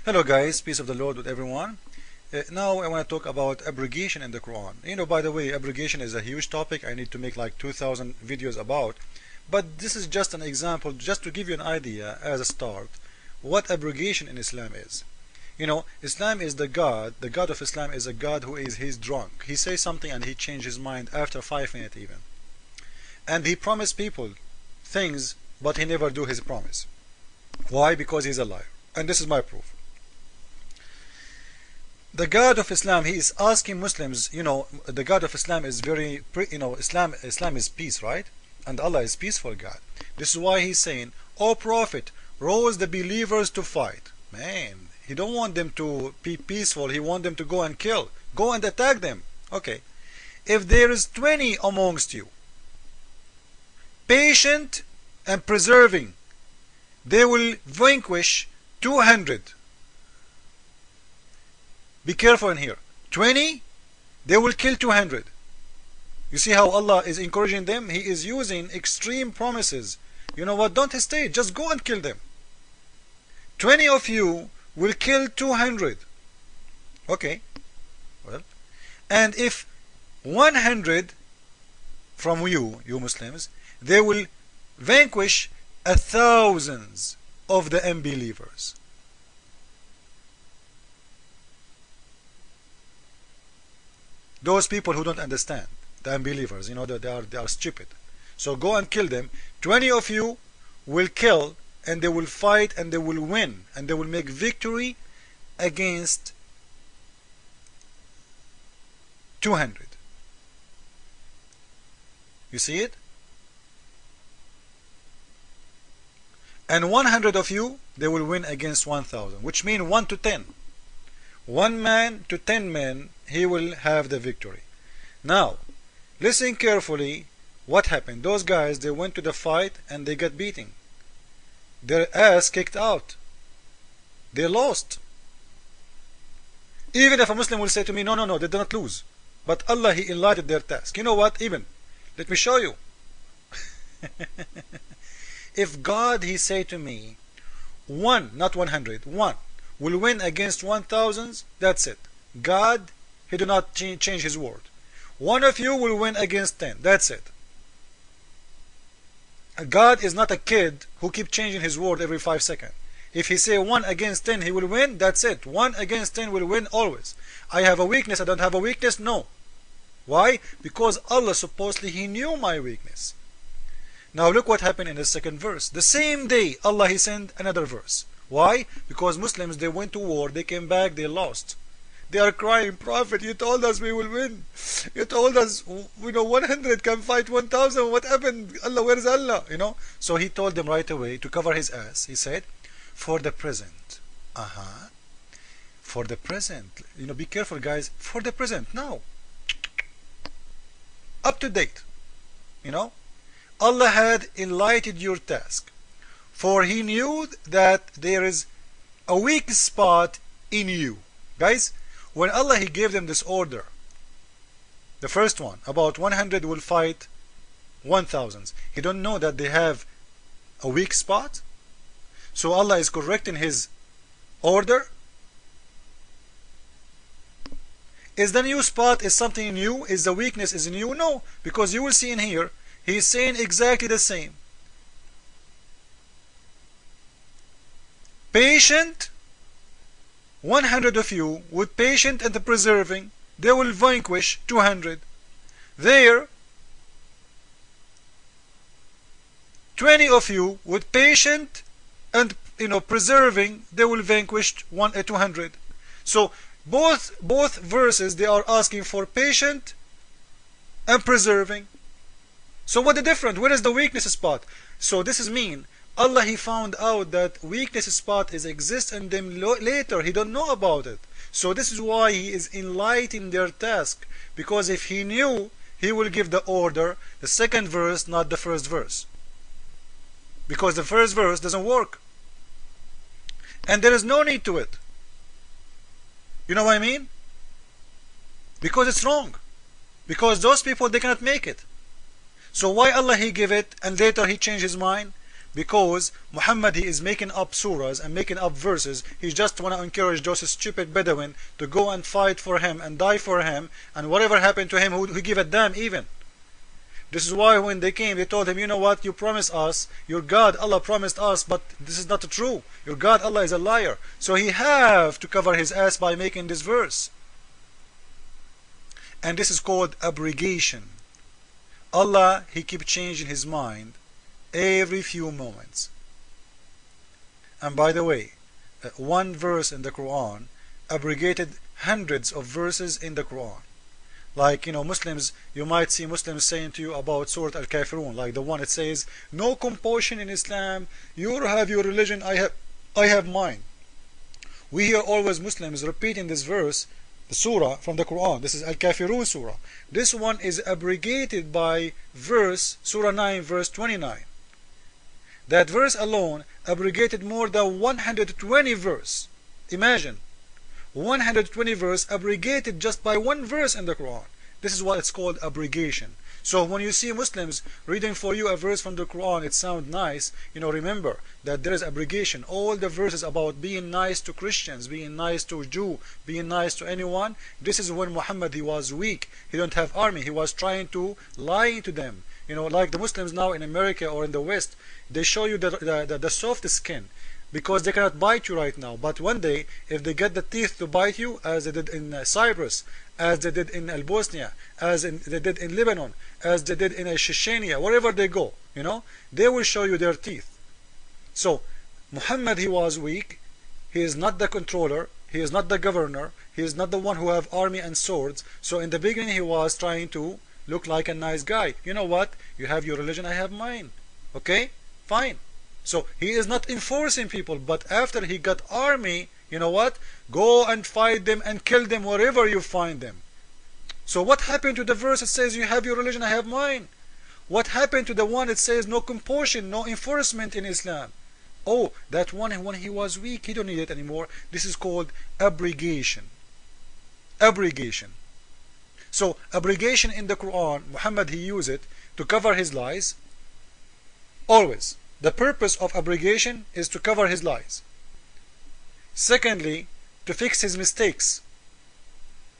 Hello guys, peace of the Lord with everyone. Now I want to talk about abrogation in the Quran. By the way, abrogation is a huge topic. I need to make like 2,000 videos about. But this is just an example, just to give you an idea as a start, what abrogation in Islam is. Islam is the God of Islam is a God who is, he's drunk. He says something and he changes his mind after 5 minutes even. And he promised people things, but he never do his promise. Why? Because he's a liar. And this is my proof. The God of Islam, he is asking Muslims, the God of Islam is very, Islam is peace, right? And Allah is peaceful God. This is why he's saying, O Prophet, rouse the believers to fight. Man, he don't want them to be peaceful. He want them to go and kill. Go and attack them. Okay. If there is 20 amongst you, patient and persevering, they will vanquish 200. Be careful in here. 20, they will kill 200. You see how Allah is encouraging them? He is using extreme promises. You know what? Don't hesitate. Just go and kill them. 20 of you will kill 200. Okay. Well, and if 100 from you Muslims, they will vanquish thousands of the unbelievers. Those people who don't understand, the unbelievers, they are stupid. So go and kill them. 20 of you will kill, and they will fight, and they will win, and they will make victory against 200. You see it? And 100 of you, they will win against 1,000, which means 1 to 10. 1 man to 10 men, he will have the victory. Now, listen carefully. What happened? Those guys, they went to the fight and they got beaten. Their ass kicked out. They lost. Even if a Muslim will say to me, no, they did not lose. But Allah, he enlightened their task. You know what? Even, let me show you. If God, he say to me, 1, not 100, 1 will win against 1,000, that's it. God, he do not change his word. 1 of you will win against 10, that's it. God is not a kid who keep changing his word every 5 seconds. If he say 1 against 10 he will win, that's it. 1 against 10 will win always. I have a weakness, I don't have a weakness, no. Why? Because Allah supposedly he knew my weakness. Now look what happened in the second verse. The same day Allah he sent another verse. Why? Because Muslims, they went to war, they came back, they lost. They are crying, Prophet, you told us we will win. You told us 100 can fight 1,000. What happened? Allah, where is Allah? So he told them right away to cover his ass. He said, for the present. For the present. Be careful guys. For the present. Now. Up to date. Allah had enlightened your task. For he knew that there is a weak spot in you. Guys, when Allah he gave them this order, the first one, about 100 will fight 1,000. He don't know that they have a weak spot. So Allah is correcting his order. Is the new spot is something new? Is the weakness is new? No, because you will see in here, he is saying exactly the same. Patient, 100 of you, with patient and persevering, they will vanquish 200. There, 20 of you, with patient and persevering, they will vanquish 200. So both verses, they are asking for patient and persevering. So what the difference? Where is the weakness spot? So this is mean Allah he found out that weakness spot is exist in them later. He don't know about it. So this is why he is enlightening their task. Because if he knew, he will give the order, the second verse, not the first verse. Because the first verse doesn't work. And there is no need to it. You know what I mean? Because it's wrong. Because those people, they cannot make it. So why Allah he give it and later he changed his mind? because Muhammad, he is making up surahs and making up verses. He just want to encourage those stupid Bedouin to go and fight for him and die for him, and whatever happened to him, who give a damn even. This is why when they came, they told him, you know what, you promised us, your God Allah promised us, but this is not true. Your God Allah is a liar. So he have to cover his ass by making this verse. And this is called abrogation. Allah, he keep changing his mind every few moments. And by the way, one verse in the Quran abrogated hundreds of verses in the Quran. Like, Muslims, you might see Muslims saying to you about Surah Al-Kafirun, like the one it says, no compulsion in Islam, you have your religion, I have mine. We hear always Muslims repeating this verse, the surah from the Quran. This is Al-Kafirun surah. This one is abrogated by verse, Surah 9, verse 29. That verse alone abrogated more than 120 verse. Imagine. 120 verse abrogated just by one verse in the Quran. This is what it's called abrogation. So when you see Muslims reading for you a verse from the Quran, it sounds nice, remember that there is abrogation. All the verses about being nice to Christians, being nice to Jew, being nice to anyone, this is when Muhammad, he was weak, he don't have army, he was trying to lie to them. Like the Muslims now in America or in the West, they show you the soft skin, because they cannot bite you right now. But one day, if they get the teeth to bite you, as they did in Cyprus, as they did in Bosnia, as they did in Lebanon, as they did in Chechnya, wherever they go, they will show you their teeth. So, Muhammad, he was weak. He is not the controller. He is not the governor. He is not the one who have army and swords. So in the beginning, he was trying to look like a nice guy. You know what? You have your religion, I have mine. Okay? Fine. So he is not enforcing people, but after he got army, you know what? Go and fight them and kill them wherever you find them. So what happened to the verse that says you have your religion, I have mine? What happened to the one that says no compulsion, no enforcement in Islam? Oh, that one, when he was weak, he don't need it anymore. This is called abrogation. Abrogation. So abrogation in the Quran, Muhammad, he used it to cover his lies. Always. The purpose of abrogation is to cover his lies. Secondly, to fix his mistakes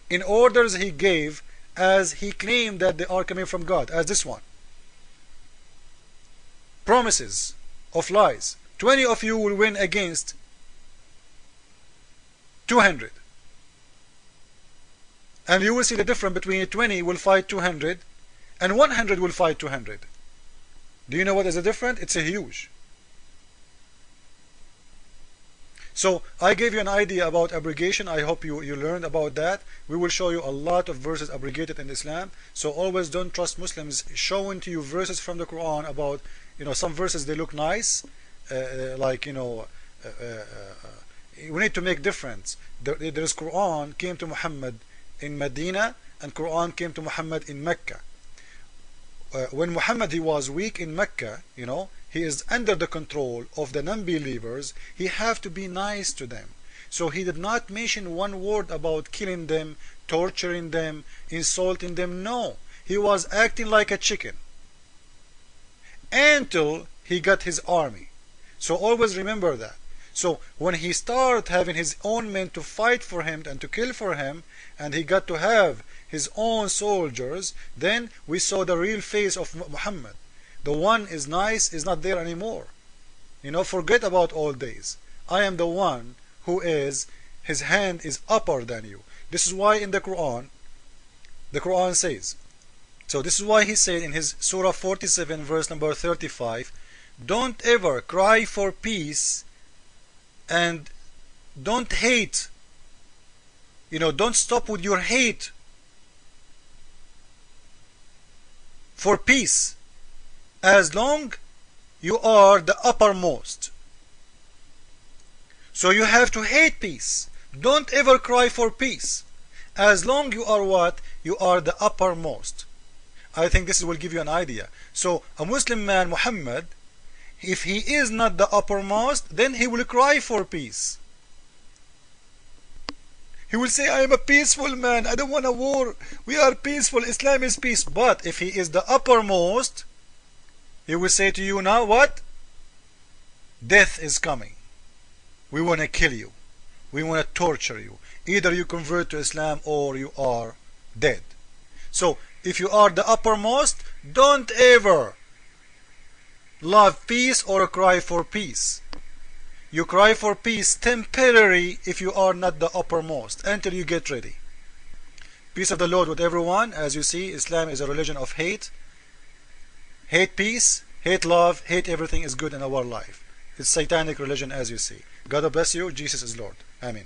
in orders he gave as he claimed that they are coming from God, as this one. Promises of lies. 20 of you will win against 200. And you will see the difference between 20 will fight 200 and 100 will fight 200. Do you know what is the difference? It's a huge. So I gave you an idea about abrogation. I hope you learned about that. We will show you a lot of verses abrogated in Islam. So always don't trust Muslims showing to you verses from the Quran about, some verses they look nice, we need to make difference. There is Quran came to Muhammad in Medina and Quran came to Muhammad in Mecca. When Muhammad, he was weak in Mecca, he is under the control of the non-believers, he have to be nice to them. So he did not mention one word about killing them, torturing them, insulting them. No, he was acting like a chicken until he got his army. So always remember that. So when he started having his own men to fight for him and to kill for him, and he got to have his own soldiers, then we saw the real face of Muhammad. The one is nice is not there anymore. Forget about old days. I am the one who is, his hand is upper than you. This is why in the Quran says, so this is why he said in his Surah 47 verse number 35, don't ever cry for peace and don't hate. Don't stop with your hate for peace as long you are the uppermost. So you have to hate peace. Don't ever cry for peace as long you are what? You are the uppermost. I think this will give you an idea. So a Muslim man, Muhammad, if he is not the uppermost, then he will cry for peace. He will say, I am a peaceful man, I don't want a war, we are peaceful, Islam is peace. But if he is the uppermost, he will say to you, now what? Death is coming. We want to kill you. We want to torture you. Either you convert to Islam or you are dead. So if you are the uppermost, don't ever love peace or cry for peace. You cry for peace temporary if you are not the uppermost until you get ready. Peace of the Lord with everyone. As you see, Islam is a religion of hate. Hate peace, hate love, hate everything is good in our life. It's satanic religion, as you see. God bless you. Jesus is Lord. Amen.